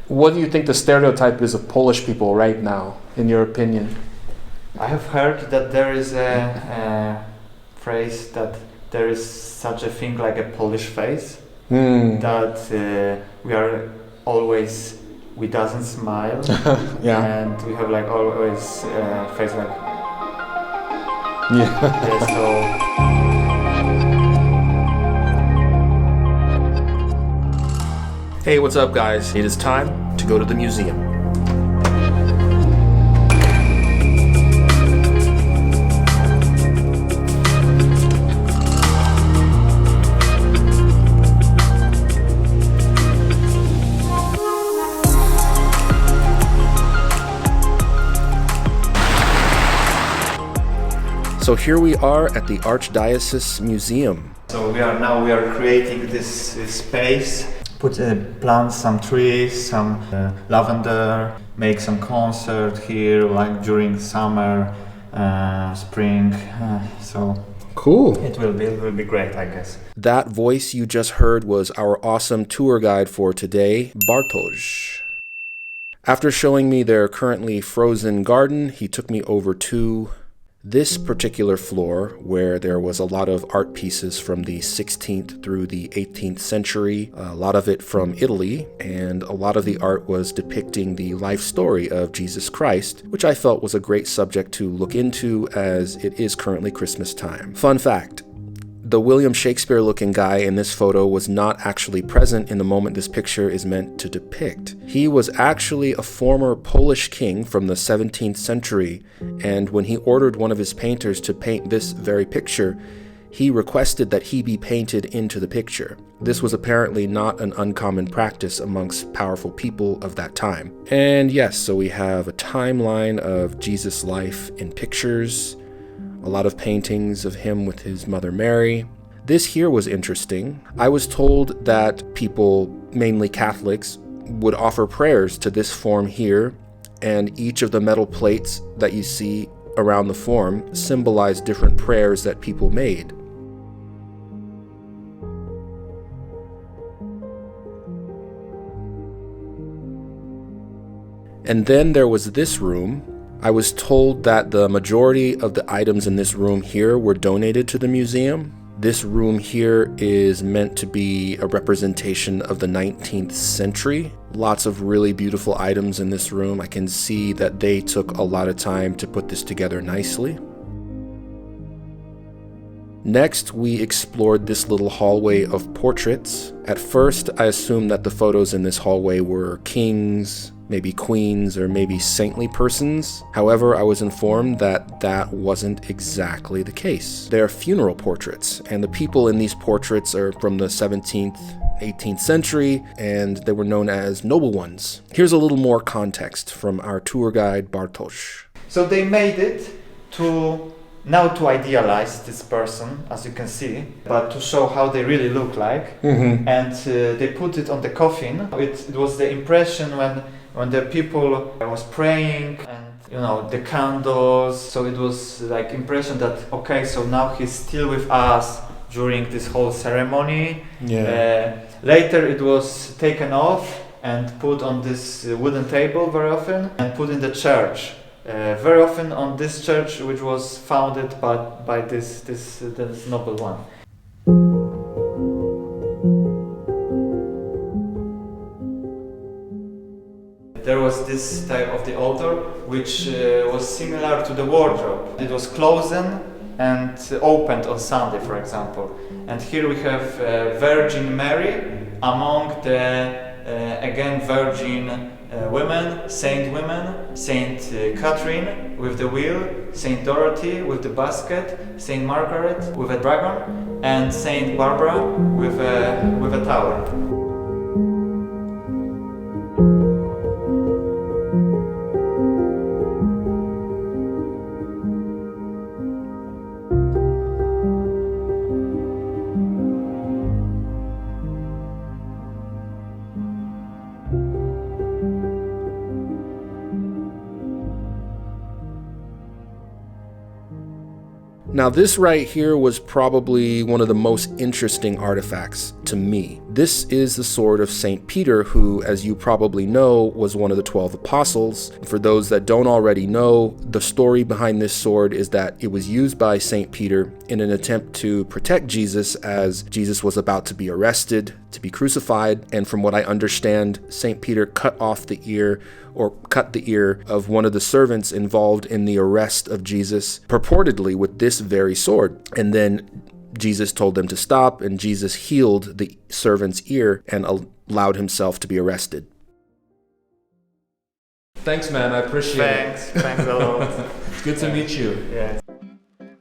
What do you think the stereotype is of Polish people right now, in your opinion? I have heard that there is a phrase that there is such a thing like a Polish face, that we doesn't smile, and we have like always face like Hey, what's up, guys? It is time to go to the museum. So here we are at the Archdiocesan Museum. So we are creating this space. Plant some trees, some lavender, make some concert here, like during summer, spring. So cool. It will be great, I guess. That voice you just heard was our awesome tour guide for today, Bartosz. After showing me their currently frozen garden, he took me over to this particular floor, where there was a lot of art pieces from the 16th through the 18th century, a lot of it from Italy, and a lot of the art was depicting the life story of Jesus Christ, which I felt was a great subject to look into as it is currently Christmas time. Fun fact: the William Shakespeare-looking guy in this photo was not actually present in the moment this picture is meant to depict. He was actually a former Polish king from the 17th century, and when he ordered one of his painters to paint this very picture, he requested that he be painted into the picture. This was apparently not an uncommon practice amongst powerful people of that time. And yes, so we have a timeline of Jesus' life in pictures, a lot of paintings of him with his mother Mary. This here was interesting. I was told that people, mainly Catholics, would offer prayers to this form here, and each of the metal plates that you see around the form symbolize different prayers that people made. And then there was this room. I was told that the majority of the items in this room here were donated to the museum. This room here is meant to be a representation of the 19th century. Lots of really beautiful items in this room. I can see that they took a lot of time to put this together nicely. Next, we explored this little hallway of portraits. At first, I assumed that the photos in this hallway were kings, maybe queens, or maybe saintly persons. However, I was informed that that wasn't exactly the case. They're funeral portraits, and the people in these portraits are from the 17th, 18th century, and they were known as noble ones. Here's a little more context from our tour guide, Bartosz. So they made it to idealize this person, as you can see, but to show how they really look like. Mm-hmm. And they put it on the coffin. It was the impression when the people was praying, and the candles, so it was like impression that okay, so now he's still with us during this whole ceremony. Later it was taken off and put on this wooden table very often and put in the church. Very often on this church, which was founded by this noble one. There was this type of the altar which was similar to the wardrobe. It was closed and opened on Sunday, for example. And here we have Virgin Mary among the virgin women, Saint Catherine with the wheel, Saint Dorothy with the basket, Saint Margaret with a dragon, and Saint Barbara with a tower. Now this right here was probably one of the most interesting artifacts to me. This is the sword of St. Peter, who, as you probably know, was one of the 12 apostles. For those that don't already know, the story behind this sword is that it was used by St. Peter in an attempt to protect Jesus as Jesus was about to be arrested, to be crucified, and from what I understand, St. Peter cut the ear of one of the servants involved in the arrest of Jesus, purportedly with this very sword. And then Jesus told them to stop, and Jesus healed the servant's ear and allowed himself to be arrested. Thanks, man. I appreciate it. Thanks a lot. It's good to meet you. Yeah.